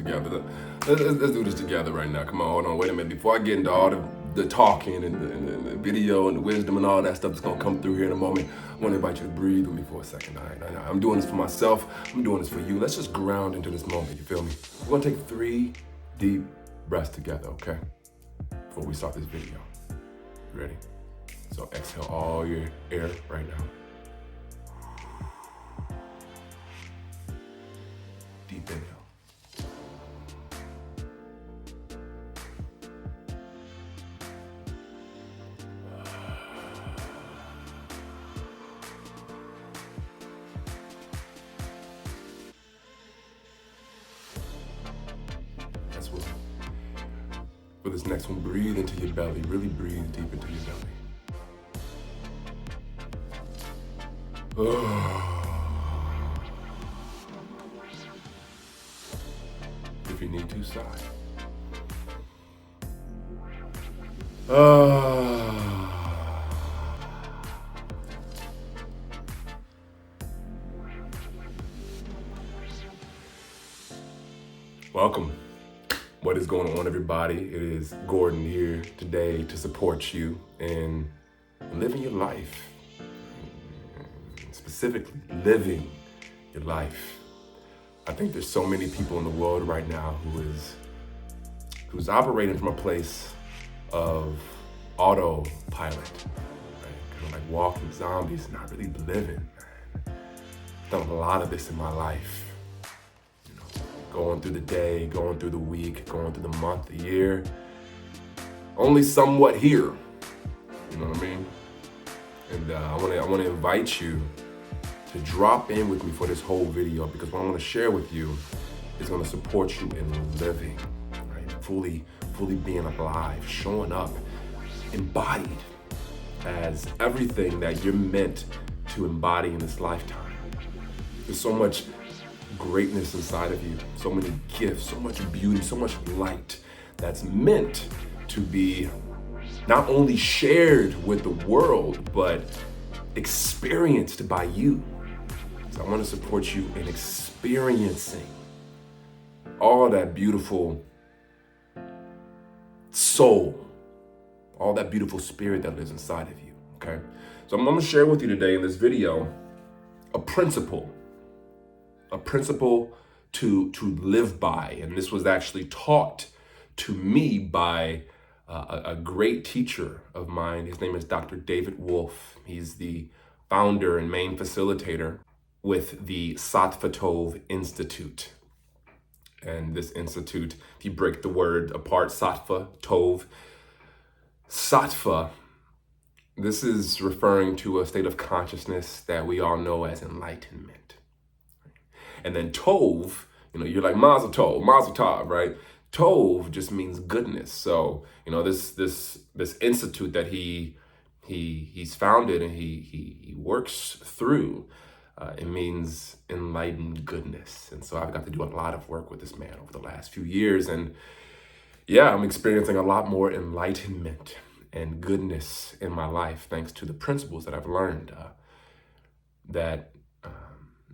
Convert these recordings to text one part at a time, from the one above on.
together. Let's do this together right now. Come on, hold on, wait a minute. Before I get into all the talking and the video and the wisdom and all that stuff that's gonna come through here in a moment, I want to invite you to breathe with me for a second. All right, I'm doing this for myself. I'm doing this for you. Let's just ground into this moment. You feel me? We're gonna take 3 deep breaths together, okay? Before we start this video. You ready? So exhale all your air right now. Deep inhale. That's what. For this next one, breathe into your belly. Really breathe deep into your belly. If you need to, sigh. Welcome. What is going on, everybody? It is Gordon here today to support you in living your life. Specifically, living your life. I think there's so many people in the world right now who's operating from a place of autopilot, right? Kind of like walking zombies, not really living. I've done a lot of this in my life. You know, going through the day, going through the week, going through the month, the year. Only somewhat here. You know what I mean? And I want to invite you to drop in with me for this whole video, because what I'm going to share with you is going to support you in living, right? Fully being alive, showing up, embodied as everything that you're meant to embody in this lifetime. There's so much greatness inside of you, so many gifts, so much beauty, so much light that's meant to be not only shared with the world, but experienced by you. So I want to support you in experiencing all that beautiful soul, all that beautiful spirit that lives inside of you, okay? So I'm going to share with you today in this video a principle to live by. And this was actually taught to me by a great teacher of mine. His name is Dr. David Wolfe. He's the founder and main facilitator with the Sattva Tov Institute. And this institute, if you break the word apart, Sattva, Tov, Sattva, this is referring to a state of consciousness that we all know as enlightenment. And then Tov, you know, you're like Mazel Tov, Mazel Tov, right? Tov just means goodness. So, you know, this institute that he's founded and he works through, it means enlightened goodness. And so I've got to do a lot of work with this man over the last few years. And yeah, I'm experiencing a lot more enlightenment and goodness in my life, thanks to the principles that I've learned that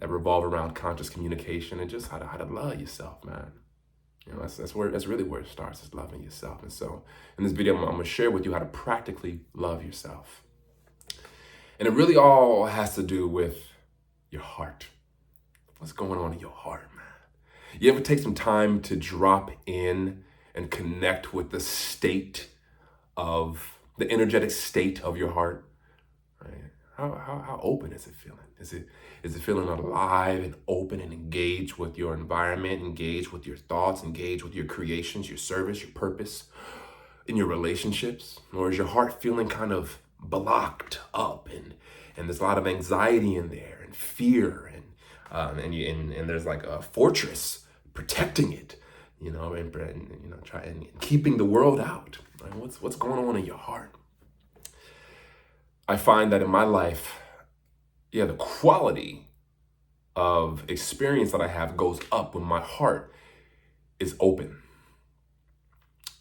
revolve around conscious communication and just how to love yourself, man. You know, that's really where it starts, is loving yourself. And so in this video, I'm going to share with you how to practically love yourself. And it really all has to do with your heart. What's going on in your heart, man? You ever take some time to drop in and connect with the energetic state of your heart? Right? How open is it feeling? Is it feeling alive and open and engaged with your environment, engaged with your thoughts, engaged with your creations, your service, your purpose, in your relationships? Or is your heart feeling kind of blocked up and there's a lot of anxiety in there and fear and there's like a fortress protecting it, you know, and you know, keeping the world out? Right? What's going on in your heart? I find that in my life, the quality of experience that I have goes up when my heart is open.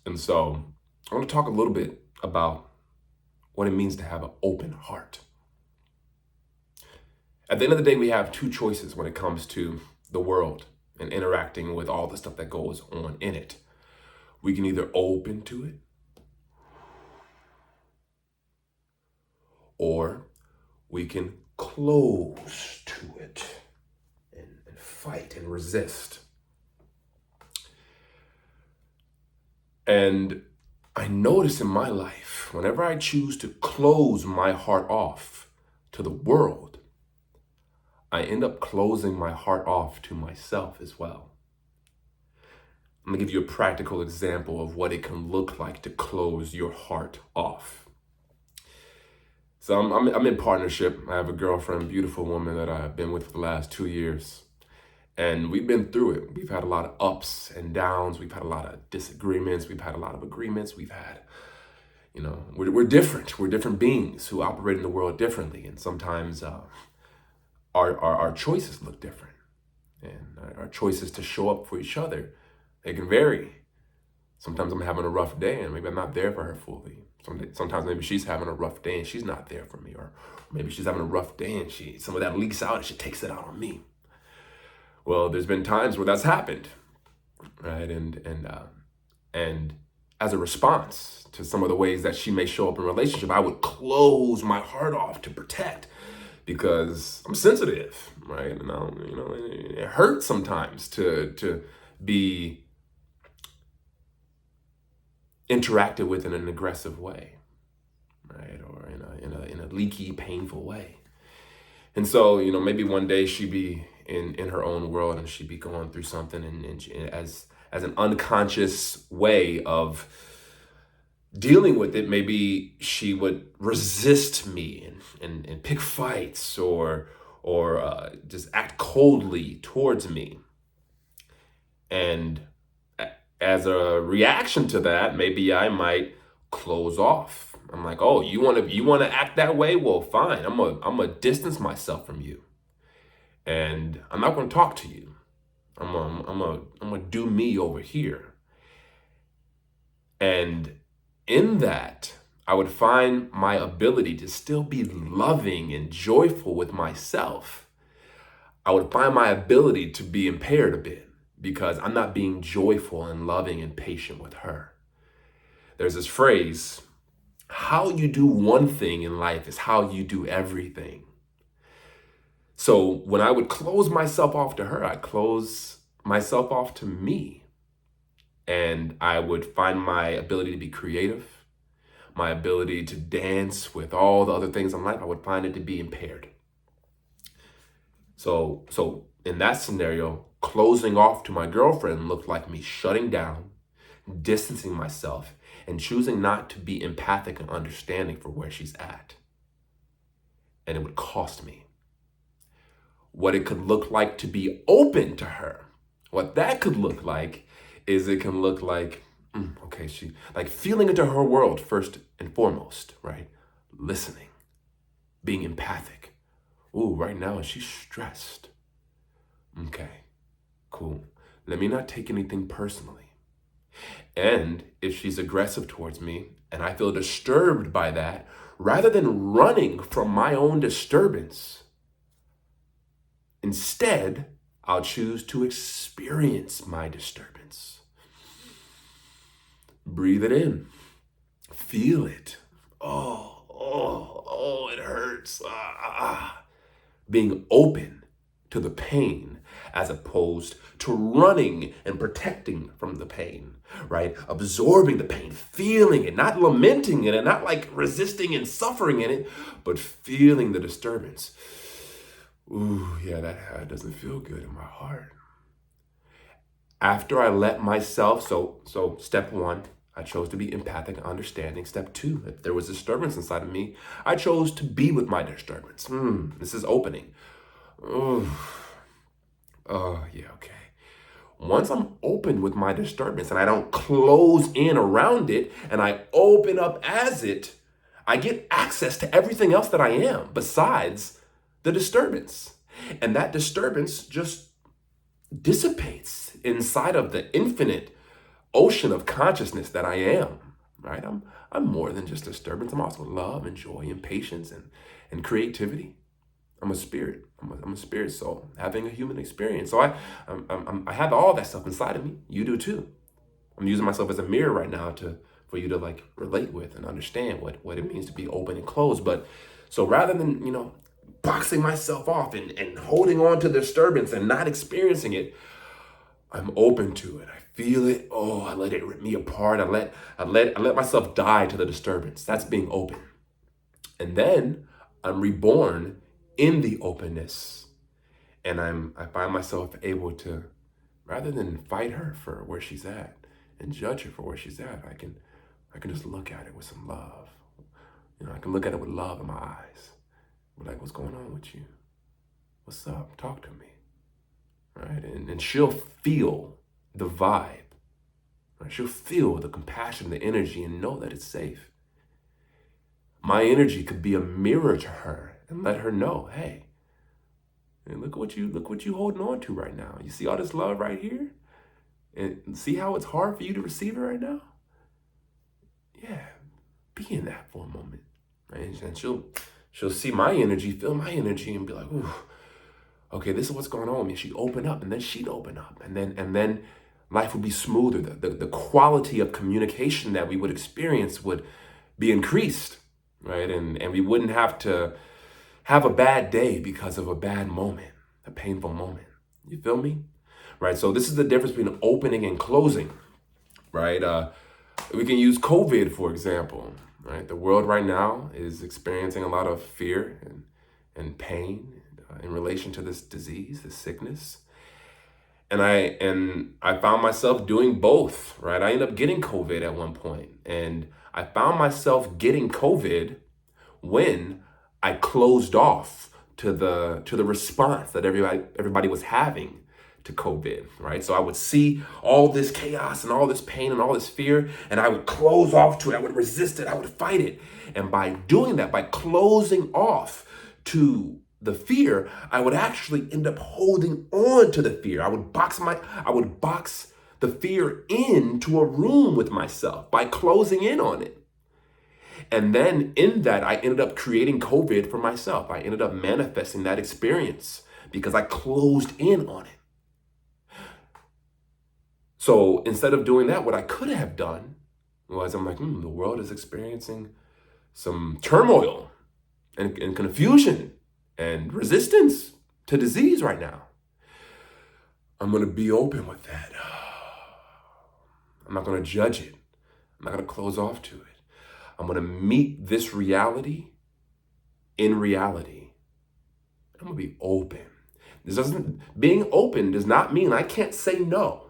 And so I want to talk a little bit about what it means to have an open heart. At the end of the day, we have two choices when it comes to the world and interacting with all the stuff that goes on in it. We can either open to it, or we can close to it and fight and resist. And I notice in my life, whenever I choose to close my heart off to the world, I end up closing my heart off to myself as well. I'm gonna give you a practical example of what it can look like to close your heart off. So I'm in partnership. I have a girlfriend, beautiful woman that I've been with for the last 2 years. And we've been through it. We've had a lot of ups and downs. We've had a lot of disagreements. We've had a lot of agreements. We've had, we're different. We're different beings who operate in the world differently. And sometimes our choices look different. And our choices to show up for each other, they can vary. Sometimes I'm having a rough day and maybe I'm not there for her fully. Sometimes maybe she's having a rough day and she's not there for me. Or maybe she's having a rough day and some of that leaks out and she takes it out on me. Well, there's been times where that's happened, right? And as a response to some of the ways that she may show up in a relationship, I would close my heart off to protect because I'm sensitive, right? And it hurts sometimes to be interacted with in an aggressive way, right? Or in a leaky, painful way. And so, maybe one day she'd be in her own world and she'd be going through something, and she, as an unconscious way of dealing with it, maybe she would resist me and pick fights or just act coldly towards me. And as a reaction to that, maybe I might close off. I'm like, oh, you want to act that way? Well, fine. I'm gonna distance myself from you, and I'm not gonna talk to you. I'm gonna do me over here. And in that, I would find my ability to still be loving and joyful with myself. I would find my ability to be impaired a bit because I'm not being joyful and loving and patient with her. There's this phrase, how you do one thing in life is how you do everything. So when I would close myself off to her, I'd close myself off to me. And I would find my ability to be creative, my ability to dance with all the other things in life, I would find it to be impaired. So in that scenario, closing off to my girlfriend looked like me shutting down, distancing myself, and choosing not to be empathic and understanding for where she's at. And it would cost me. What it could look like to be open to her, what that could look like is it can look like, she like feeling into her world first and foremost, right? Listening, being empathic. Ooh, right now, she's stressed. Okay, cool. Let me not take anything personally. And if she's aggressive towards me and I feel disturbed by that, rather than running from my own disturbance, instead, I'll choose to experience my disturbance. Breathe it in. Feel it. Oh, it hurts. Being open to the pain as opposed to running and protecting from the pain, right? Absorbing the pain, feeling it, not lamenting it and not like resisting and suffering in it, but feeling the disturbance. Ooh, yeah, that doesn't feel good in my heart. After I let myself, so step one, I chose to be empathic and understanding. Step two, if there was disturbance inside of me, I chose to be with my disturbance. This is opening. Oh, yeah, okay. Once I'm open with my disturbance and I don't close in around it and I open up as it, I get access to everything else that I am besides the disturbance. And that disturbance just dissipates inside of the infinite ocean of consciousness that I am, right? I'm more than just disturbance. I'm also love and joy and patience and creativity. I'm a spirit. I'm a spirit soul having a human experience. So I have all that stuff inside of me. You do too. I'm using myself as a mirror right now for you to like relate with and understand what it means to be open and closed. But so rather than, boxing myself off and holding on to the disturbance and not experiencing it, I'm open to it. I feel it. Oh, I let it rip me apart. I let myself die to the disturbance. That's being open. And then I'm reborn in the openness. And I find myself able to, rather than fight her for where she's at and judge her for where she's at, I can just look at it with some love. I can look at it with love in my eyes. Be like, what's going on with you? What's up? Talk to me. Right? And she'll feel the vibe. Right? She'll feel the compassion, the energy, and know that it's safe. My energy could be a mirror to her and let her know, hey, look what you holding on to right now. You see all this love right here? And see how it's hard for you to receive it right now? Yeah, be in that for a moment. Right? And she'll see my energy, feel my energy, and be like, ooh, okay, this is what's going on with me. She'd open up, and then she'd open up. And then life would be smoother. The quality of communication that we would experience would be increased, right? And we wouldn't have to have a bad day because of a bad moment, a painful moment. You feel me? Right? So this is the difference between opening and closing, right? We can use COVID, for example, right? The world right now is experiencing a lot of fear and pain in relation to this disease, this sickness. And I found myself doing both, right? I ended up getting COVID at one point, and I found myself getting COVID when I closed off to the response that everybody was having to COVID, right? So I would see all this chaos and all this pain and all this fear, and I would close off to it. I would resist it. I would fight it. And by doing that, by closing off to the fear, I would actually end up holding on to the fear. I would box the fear into a room with myself by closing in on it. And then in that, I ended up creating COVID for myself. I ended up manifesting that experience because I closed in on it. So instead of doing that, what I could have done was I'm like, the world is experiencing some turmoil and confusion and resistance to disease right now. I'm going to be open with that. I'm not going to judge it. I'm not going to close off to it. I'm going to meet this reality in reality. I'm going to be open. Being open does not mean I can't say no.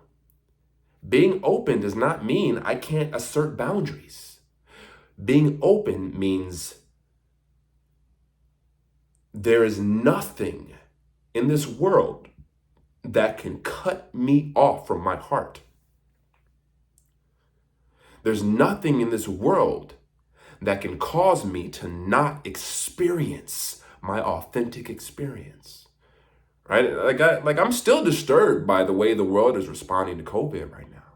Being open does not mean I can't assert boundaries. Being open means there is nothing in this world that can cut me off from my heart. There's nothing in this world that can cause me to not experience my authentic experience, right? I'm still disturbed by the way the world is responding to COVID right now,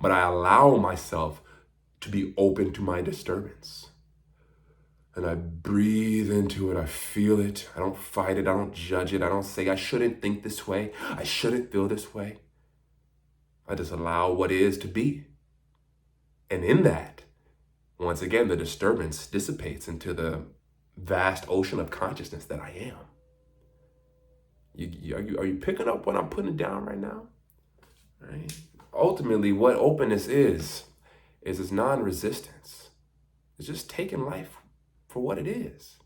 but I allow myself to be open to my disturbance, and I breathe into it. I feel it. I don't fight it. I don't judge it. I don't say I shouldn't think this way. I shouldn't feel this way. I just allow what is to be, and in that, once again, the disturbance dissipates into the vast ocean of consciousness that I am. Are you picking up what I'm putting down right now? Right? Ultimately, what openness is this non-resistance. It's just taking life for what it is.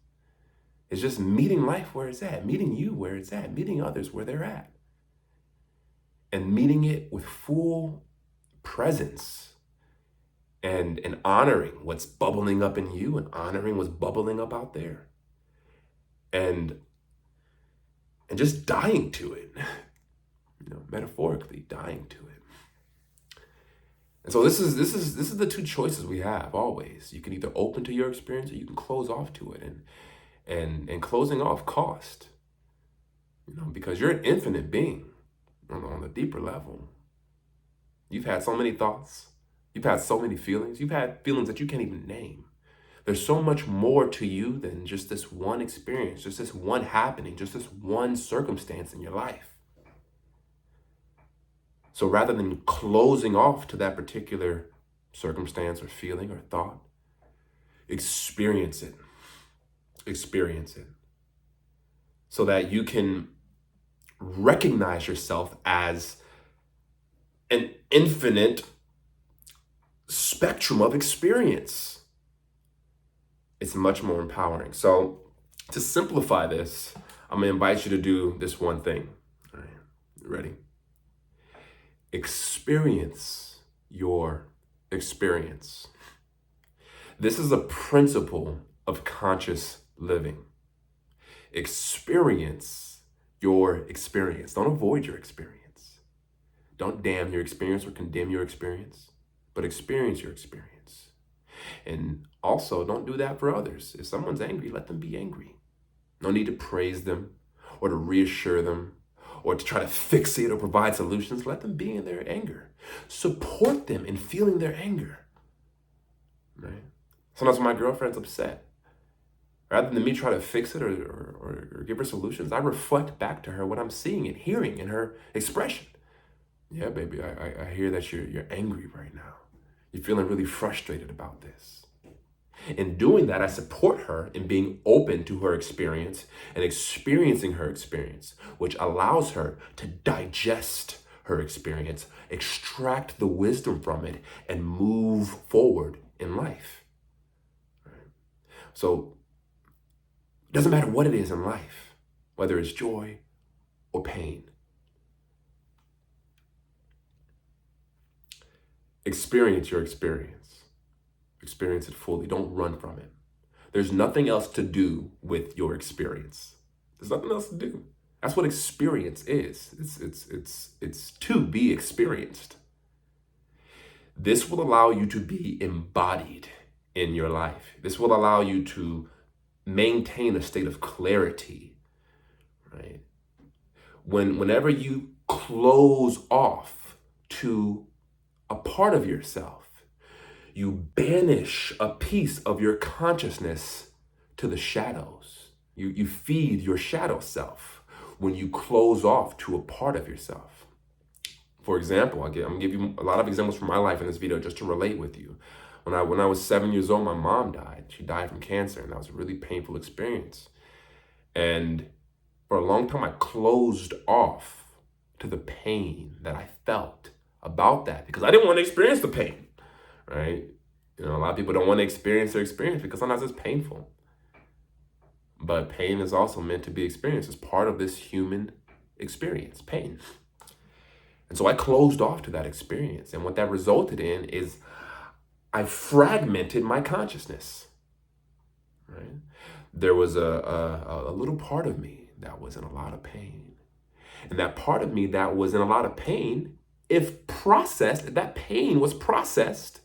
It's just meeting life where it's at, meeting you where it's at, meeting others where they're at, and meeting it with full presence. And honoring what's bubbling up in you and honoring what's bubbling up out there. And just dying to it, metaphorically dying to it. And so this is the two choices we have always. You can either open to your experience or you can close off to it. And closing off cost, because you're an infinite being on a deeper level. You've had so many thoughts. You've had so many feelings. You've had feelings that you can't even name. There's so much more to you than just this one experience, just this one happening, just this one circumstance in your life. So rather than closing off to that particular circumstance or feeling or thought, experience it. Experience it. So that you can recognize yourself as an infinite spectrum of experience. It's much more empowering. So to simplify this, I'm going to invite you to do this one thing. All right, ready? Experience your experience. This is a principle of conscious living. Experience your experience. Don't avoid your experience. Don't damn your experience or condemn your experience, but experience your experience. And also, don't do that for others. If someone's angry, let them be angry. No need to praise them or to reassure them or to try to fixate or provide solutions. Let them be in their anger. Support them in feeling their anger. Right? Sometimes when my girlfriend's upset, rather than me try to fix it or give her solutions, I reflect back to her what I'm seeing and hearing in her expression. Yeah, baby, I hear that you're angry right now. You're feeling really frustrated about this. In doing that, I support her in being open to her experience and experiencing her experience, which allows her to digest her experience, extract the wisdom from it, and move forward in life. Right? So it doesn't matter what it is in life, whether it's joy or pain. Experience your experience. Experience it fully. Don't run from it. There's nothing else to do with your experience. There's nothing else to do. That's what experience is. It's to be experienced. This will allow you to be embodied in your life. This will allow you to maintain a state of clarity, right? Whenever you close off to a part of yourself, you banish a piece of your consciousness to the shadows. You feed your shadow self when you close off to a part of yourself. For example, I'm gonna give you a lot of examples from my life in this video just to relate with you. When I was 7 years old, my mom died. She died from cancer, and that was a really painful experience. And for a long time, I closed off to the pain that I felt about that because I didn't want to experience the pain, right? You know, a lot of people don't want to experience their experience because sometimes it's painful. But pain is also meant to be experienced as part of this human experience, pain. And so I closed off to that experience. And what that resulted in is I fragmented my consciousness, right? There was a little part of me that was in a lot of pain. And that part of me that was in a lot of pain, if processed, if that pain was processed,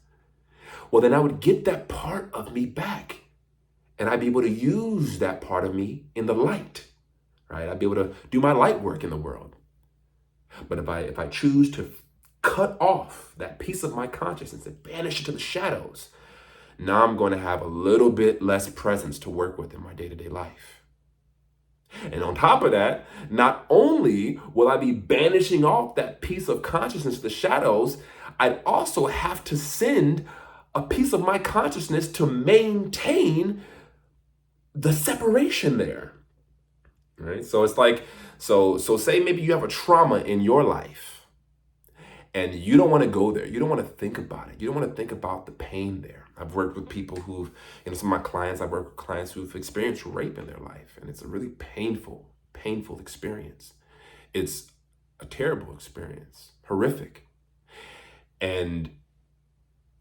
well, then I would get that part of me back. And I'd be able to use that part of me in the light, right? I'd be able to do my light work in the world. But if I choose to cut off that piece of my consciousness and banish it to the shadows, now I'm going to have a little bit less presence to work with in my day-to-day life. And on top of that, not only will I be banishing off that piece of consciousness to the shadows, I'd also have to send a piece of my consciousness to maintain the separation there, right? So it's like, so say maybe you have a trauma in your life and you don't want to go there. You don't want to think about it. You don't want to think about the pain there. I've worked with people who've, some of my clients, I've worked with clients who've experienced rape in their life, and it's a really painful experience. It's a terrible experience, horrific. And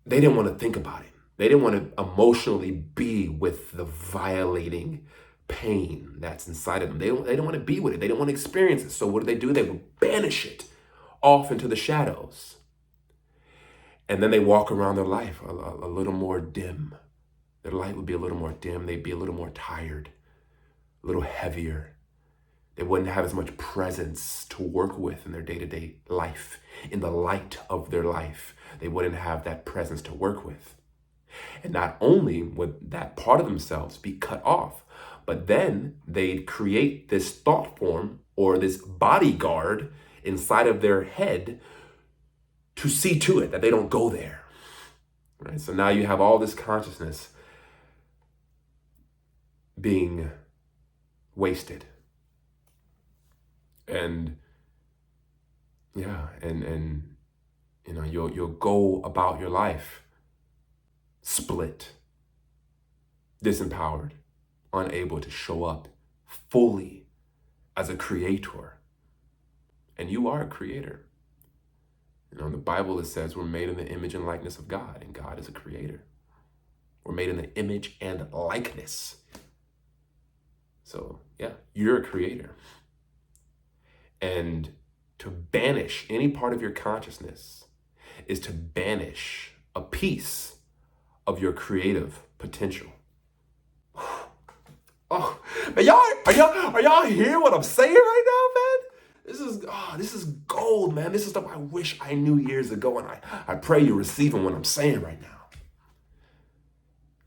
they didn't want to think about it. They didn't want to emotionally be with the violating pain that's inside of them. They don't want to be with it. They don't want to experience it. So what do? They would banish it off into the shadows. And then they walk around their life a little more dim. Their light would be a little more dim. They'd be a little more tired, a little heavier. They wouldn't have as much presence to work with in their day-to-day life. In the light of their life, they wouldn't have that presence to work with. And not only would that part of themselves be cut off, but then they'd create this thought form or this bodyguard inside of their head to see to it that they don't go there. Right? So now you have all this consciousness being wasted. And yeah, and you know, you'll go about your life split, disempowered, unable to show up fully as a creator. And you are a creator. You know, in the Bible it says we're made in the image and likeness of God, and God is a creator. We're made in the image and likeness. So yeah, you're a creator. And to banish any part of your consciousness is to banish a piece of your creative potential. Oh, man, are y'all hearing what I'm saying right now, man? This is gold, man. This is stuff I wish I knew years ago, and I pray you're receiving what I'm saying right now.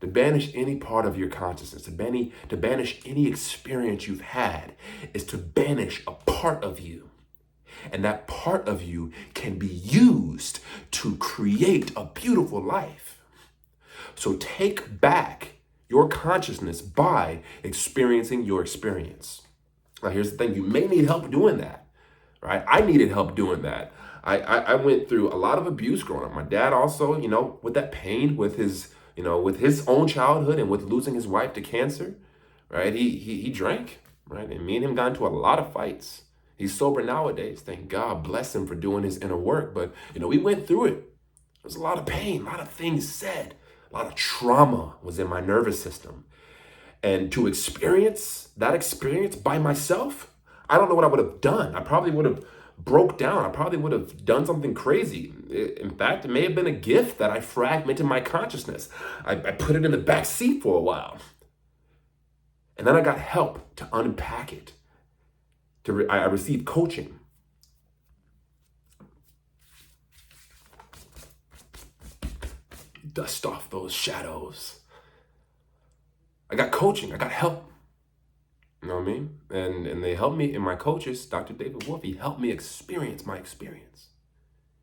To banish any part of your consciousness, to banish any experience you've had, is to banish a part of you. And that part of you can be used to create a beautiful life. So take back your consciousness by experiencing your experience. Now, here's the thing. You may need help doing that, right? I needed help doing that. I went through a lot of abuse growing up. My dad also, you know, with that pain, with his own childhood and with losing his wife to cancer, right? He drank, right? And me and him got into a lot of fights. He's sober nowadays. Thank God, bless him for doing his inner work. But, you know, we went through it. There's a lot of pain, a lot of things said, a lot of trauma was in my nervous system. And to experience that experience by myself, I don't know what I would have done. I probably would have broke down. I probably would have done something crazy. In fact, it may have been a gift that I fragmented my consciousness. I put it in the back seat for a while. And then I got help to unpack it. I received coaching. Dust off those shadows. I got coaching. I got help. You know what I mean? And they helped me, and my coaches, Dr. David Wolf, he helped me experience my experience.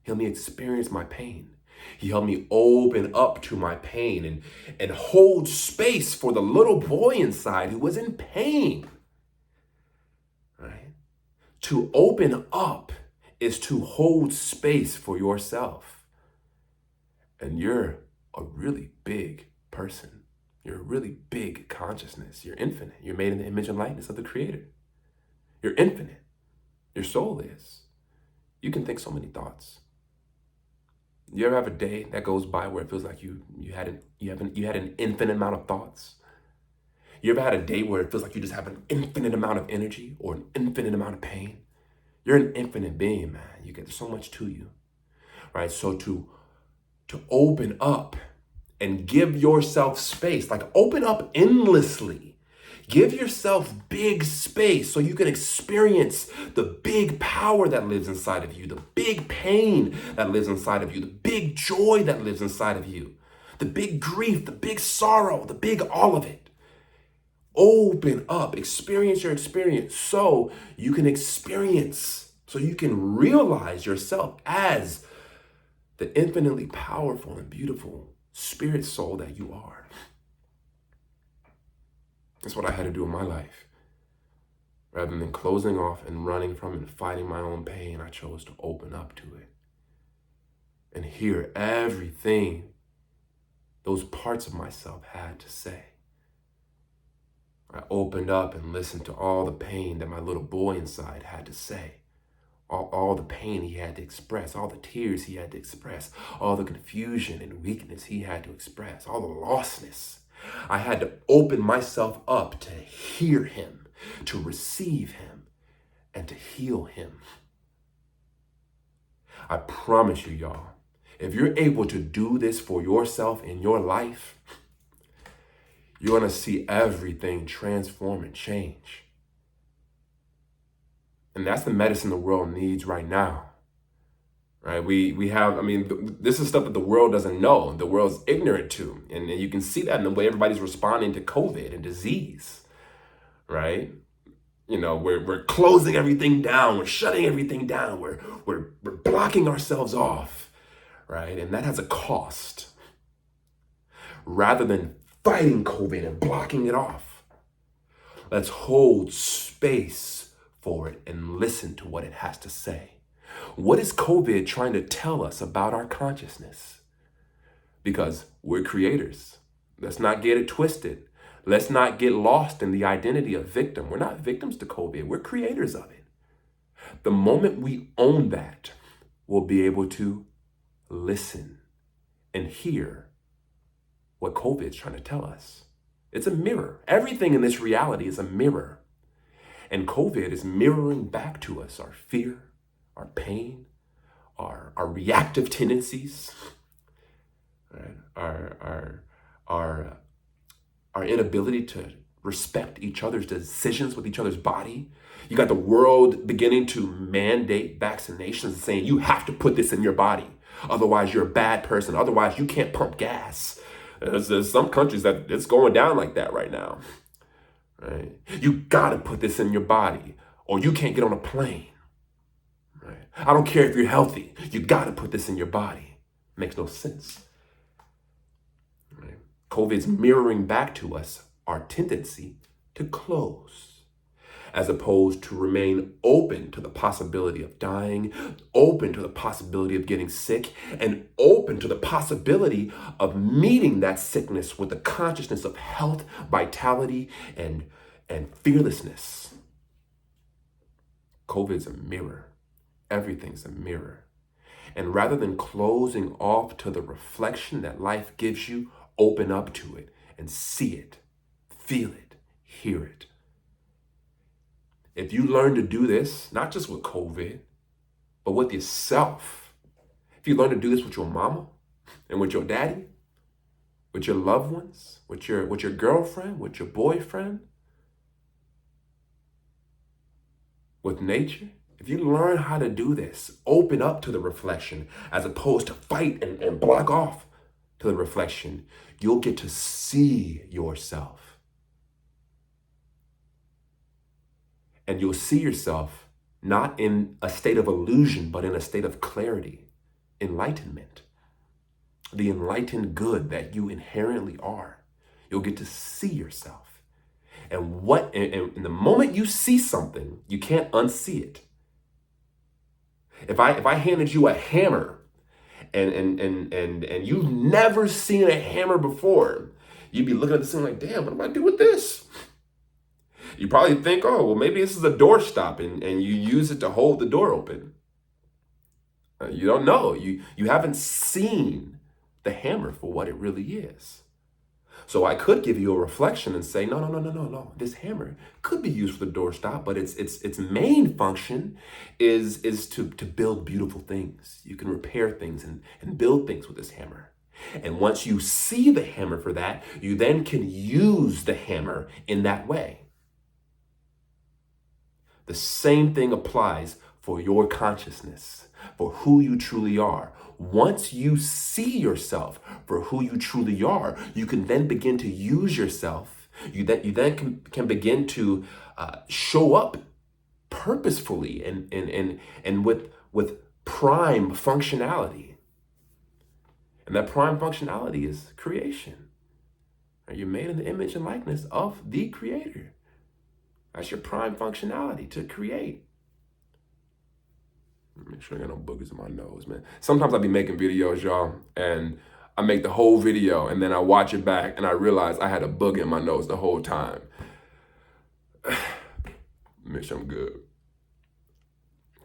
He helped me experience my pain. He helped me open up to my pain and hold space for the little boy inside who was in pain. Right? To open up is to hold space for yourself. And you're a really big person. You're a really big consciousness. You're infinite. You're made in the image and likeness of the Creator. You're infinite. Your soul is. You can think so many thoughts. You ever have a day that goes by where it feels like you had an infinite amount of thoughts? You ever had a day where it feels like you just have an infinite amount of energy or an infinite amount of pain? You're an infinite being, man. You get so much to you, right? So to open up and give yourself space, like open up endlessly. Give yourself big space so you can experience the big power that lives inside of you, the big pain that lives inside of you, the big joy that lives inside of you, the big grief, the big sorrow, the big all of it. Open up, experience your experience so you can experience, so you can realize yourself as the infinitely powerful and beautiful spirit soul that you are. That's what I had to do in my life. Rather than closing off and running from and fighting my own pain, I chose to open up to it and hear everything those parts of myself had to say. I opened up and listened to all the pain that my little boy inside had to say. All the pain he had to express, all the tears he had to express, all the confusion and weakness he had to express, all the lostness. I had to open myself up to hear him, to receive him, and to heal him. I promise you, y'all, if you're able to do this for yourself in your life, you're going to see everything transform and change. And that's the medicine the world needs right now. right? We have, I mean, this is stuff that the world doesn't know, the world's ignorant to. And you can see that in the way everybody's responding to COVID and disease, right? You know, we're closing everything down, we're shutting everything down, we're blocking ourselves off, right? And that has a cost. Rather than fighting COVID and blocking it off, let's hold space for it and listen to what it has to say. What is COVID trying to tell us about our consciousness? Because we're creators. Let's not get it twisted. Let's not get lost in the identity of victim. We're not victims to COVID. We're creators of it. The moment we own that, we'll be able to listen and hear what COVID is trying to tell us. It's a mirror. Everything in this reality is a mirror. And COVID is mirroring back to us our fear, our pain, our reactive tendencies, right? Our inability to respect each other's decisions with each other's body. You got the world beginning to mandate vaccinations and saying you have to put this in your body. Otherwise, you're a bad person. Otherwise, you can't pump gas. There's some countries that it's going down like that right now. Right? You got to put this in your body or you can't get on a plane. Right? I don't care if you're healthy. You got to put this in your body. Makes no sense. Right? COVID's mirroring back to us our tendency to close, as opposed to remain open to the possibility of dying, open to the possibility of getting sick, and open to the possibility of meeting that sickness with the consciousness of health, vitality, and fearlessness. COVID's a mirror. Everything's a mirror. And rather than closing off to the reflection that life gives you, open up to it and see it, feel it, hear it. If you learn to do this, not just with COVID, but with yourself, if you learn to do this with your mama and with your daddy, with your loved ones, with your girlfriend, with your boyfriend, with nature, if you learn how to do this, open up to the reflection as opposed to fight and block off to the reflection, you'll get to see yourself. And you'll see yourself not in a state of illusion, but in a state of clarity, enlightenment, the enlightened good that you inherently are. You'll get to see yourself. And in the moment you see something, you can't unsee it. If I handed you a hammer and you've never seen a hammer before, you'd be looking at this thing like, damn, what do I do with this? You probably think, oh, well, maybe this is a doorstop and you use it to hold the door open. You don't know. You haven't seen the hammer for what it really is. So I could give you a reflection and say, no. This hammer could be used for the doorstop, but its main function is to build beautiful things. You can repair things and build things with this hammer. And once you see the hammer for that, you then can use the hammer in that way. The same thing applies for your consciousness, for who you truly are. Once you see yourself for who you truly are, you can then begin to use yourself. You then can begin to show up purposefully and with prime functionality. And that prime functionality is creation. You're made in the image and likeness of the Creator. That's your prime functionality, to create. Make sure I got no boogers in my nose, man. Sometimes I be making videos, y'all, and I make the whole video and then I watch it back and I realize I had a booger in my nose the whole time. Make sure I'm good.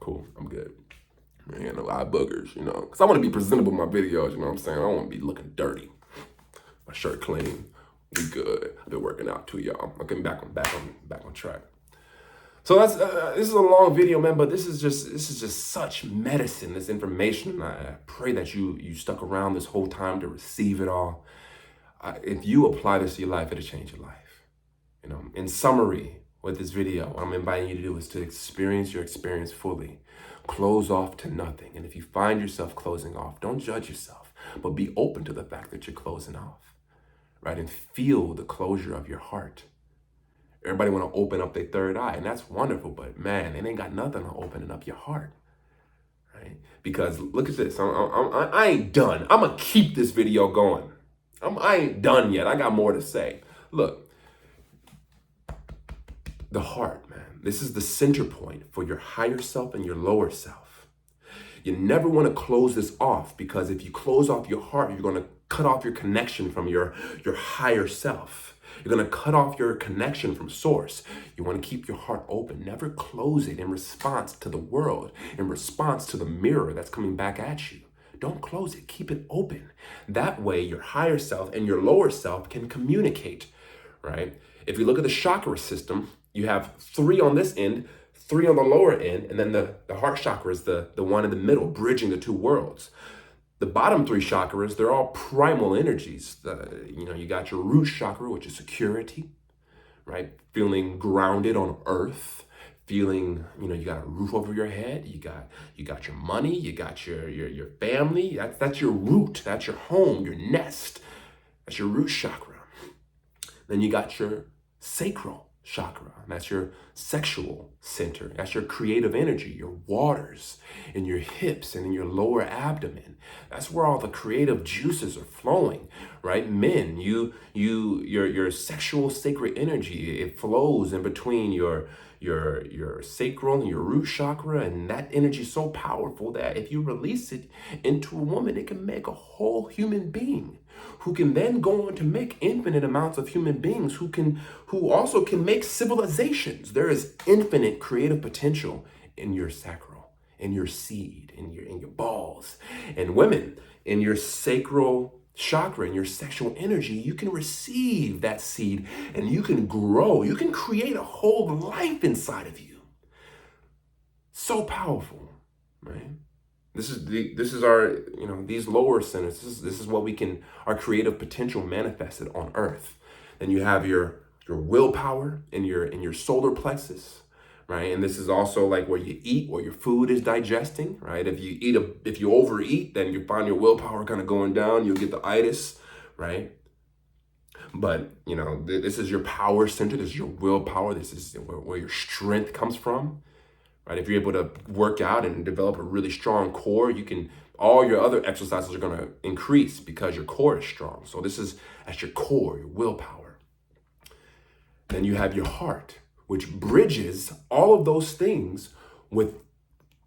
Cool, I'm good. I ain't got no eye boogers, you know, because I want to be presentable in my videos, you know what I'm saying? I don't want to be looking dirty. My shirt clean. We good. I've been working out too, y'all. I'm getting back on track. So that's this is a long video, man, but this is just such medicine, this information. I pray that you stuck around this whole time to receive it all. If you apply this to your life, it'll change your life. You know, in summary, with this video, what I'm inviting you to do is to experience your experience fully. Close off to nothing. And if you find yourself closing off, don't judge yourself, but be open to the fact that you're closing off, right? And feel the closure of your heart. Everybody want to open up their third eye, and that's wonderful, but man, it ain't got nothing on opening up your heart, right? Because look at this. I ain't done. I'm going to keep this video going. I ain't done yet. I got more to say. Look, the heart, man. This is the center point for your higher self and your lower self. You never want to close this off, because if you close off your heart, you're going to cut off your connection from your higher self. You're going to cut off your connection from source. You want to keep your heart open. Never close it in response to the world, in response to the mirror that's coming back at you. Don't close it. Keep it open. That way, your higher self and your lower self can communicate, right? If you look at the chakra system, you have 3 on this end, 3 on the lower end, and then the heart chakra is the one in the middle, bridging the 2 worlds. The bottom 3 chakras, they're all primal energies. You got your root chakra, which is security, right? Feeling grounded on earth, feeling, you got a roof over your head, you got your money, you got your family. That's your root, that's your home, your nest. That's your root chakra. Then you got your sacral chakra. That's your sexual center. That's your creative energy, your waters in your hips and in your lower abdomen. That's where all the creative juices are flowing, right? Men, your sexual sacred energy, it flows in between your sacral and your root chakra, and that energy is so powerful that if you release it into a woman, it can make a whole human being, who can then go on to make infinite amounts of human beings, who also can make civilizations. There is infinite creative potential in your sacral, in your seed, in your balls. And women, in your sacral chakra, in your sexual energy, you can receive that seed and you can grow. You can create a whole life inside of you. So powerful, right? This is our, these lower centers. This is what our creative potential manifested on earth. Then you have your willpower in your solar plexus, right? And this is also like where you eat, where your food is digesting, right? If you overeat, then you find your willpower kind of going down. You'll get the itis, right? But this is your power center. This is your willpower. This is where your strength comes from. Right? If you're able to work out and develop a really strong core, all your other exercises are going to increase because your core is strong. So that's your core, your willpower. Then you have your heart, which bridges all of those things with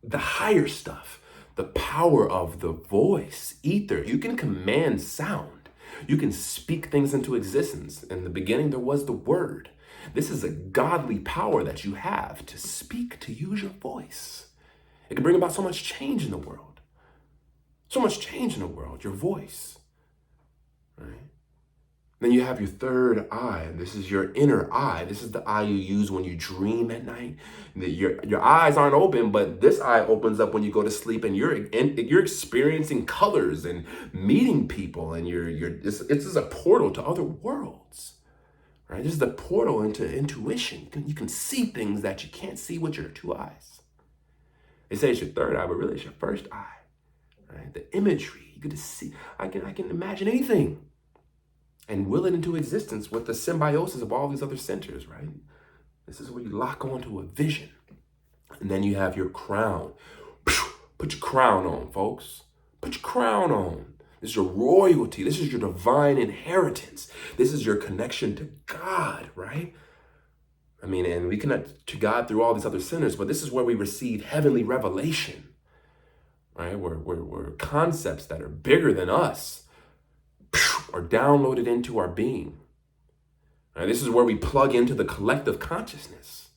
the higher stuff, the power of the voice, ether. You can command sound. You can speak things into existence. In the beginning, there was the word. This is a godly power that you have to speak, to use your voice. It can bring about so much change in the world. So much change in the world, your voice. Right? Then you have your third eye. This is your inner eye. This is the eye you use when you dream at night. Your eyes aren't open, but this eye opens up when you go to sleep, and you're experiencing colors and meeting people, and this is a portal to other worlds. Right? This is the portal into intuition. You can see things that you can't see with your 2 eyes. They say it's your third eye, but really it's your first eye. Right? The imagery, you get to see. I can imagine anything and will it into existence with the symbiosis of all these other centers, right? This is where you lock onto a vision. And then you have your crown. Put your crown on, folks. Put your crown on. This is your royalty. This is your divine inheritance. This is your connection to God, right? And we connect to God through all these other centers, but this is where we receive heavenly revelation, right? Where concepts that are bigger than us are downloaded into our being. Right? This is where we plug into the collective consciousness,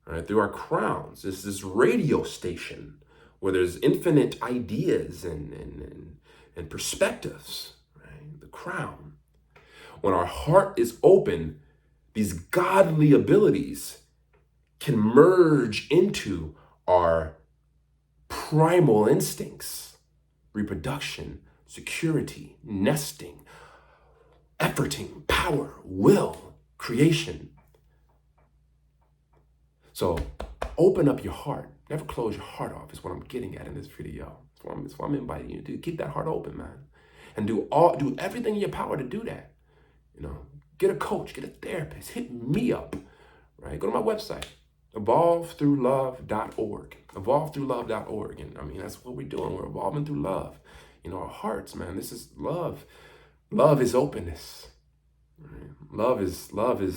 right? Through our crowns. This radio station where there's infinite ideas and perspectives, right? The crown. When our heart is open, these godly abilities can merge into our primal instincts: reproduction, security, nesting, efforting, power, will, creation. So open up your heart. Never close your heart off is what I'm getting at in this video. That's what I'm inviting you to do. Keep that heart open, man. And do everything in your power to do that. Get a coach, get a therapist, hit me up, right? Go to my website, evolvethroughlove.org. Evolvethroughlove.org. And I mean, that's what we're doing. We're evolving through love. Our hearts, man. This is love. Love is openness. Right? Love is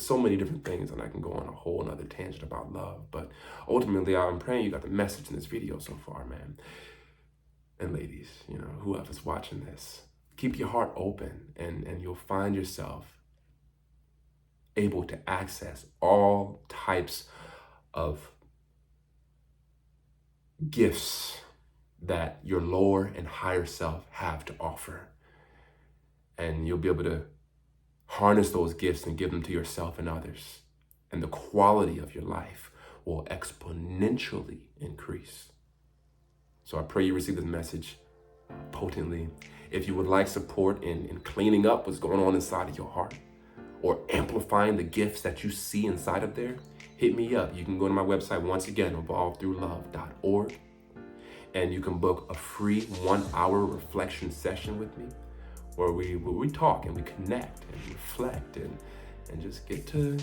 so many different things, and I can go on a whole another tangent about love. But ultimately, I'm praying you got the message in this video so far, man. And ladies, whoever's watching this, keep your heart open, and you'll find yourself able to access all types of gifts that your lower and higher self have to offer. And you'll be able to harness those gifts and give them to yourself and others. And the quality of your life will exponentially increase. So I pray you receive this message potently. If you would like support in cleaning up what's going on inside of your heart, or amplifying the gifts that you see inside of there, hit me up. You can go to my website, once again, evolvethroughlove.org. And you can book a free 1-hour reflection session with me where we talk and we connect and reflect and just get to,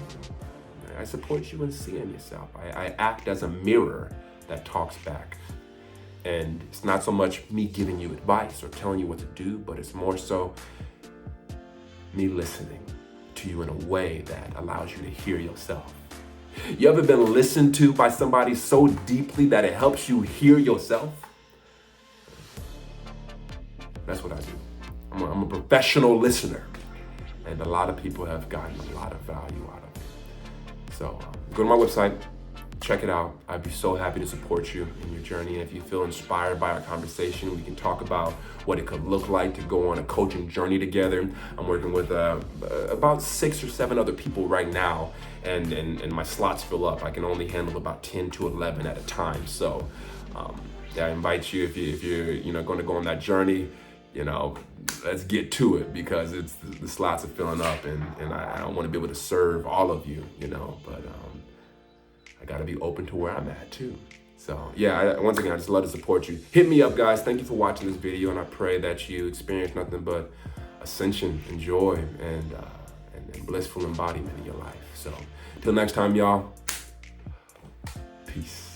I support you in seeing yourself. I act as a mirror that talks back. And it's not so much me giving you advice or telling you what to do, but it's more so me listening to you in a way that allows you to hear yourself. You ever been listened to by somebody so deeply that it helps you hear yourself? That's what I do. I'm a professional listener, and a lot of people have gotten a lot of value out of it. So go to my website, check it out. I'd be so happy to support you in your journey. And if you feel inspired by our conversation, we can talk about what it could look like to go on a coaching journey together. I'm working with about 6 or 7 other people right now, and my slots fill up. I can only handle about 10 to 11 at a time. So I invite you, if you're going to go on that journey, let's get to it, because the slots are filling up, and I want to be able to serve all of you, but I got to be open to where I'm at too. So yeah, once again, I just love to support you. Hit me up, guys. Thank you for watching this video, and I pray that you experience nothing but ascension and joy and blissful embodiment in your life. So till next time, y'all, peace.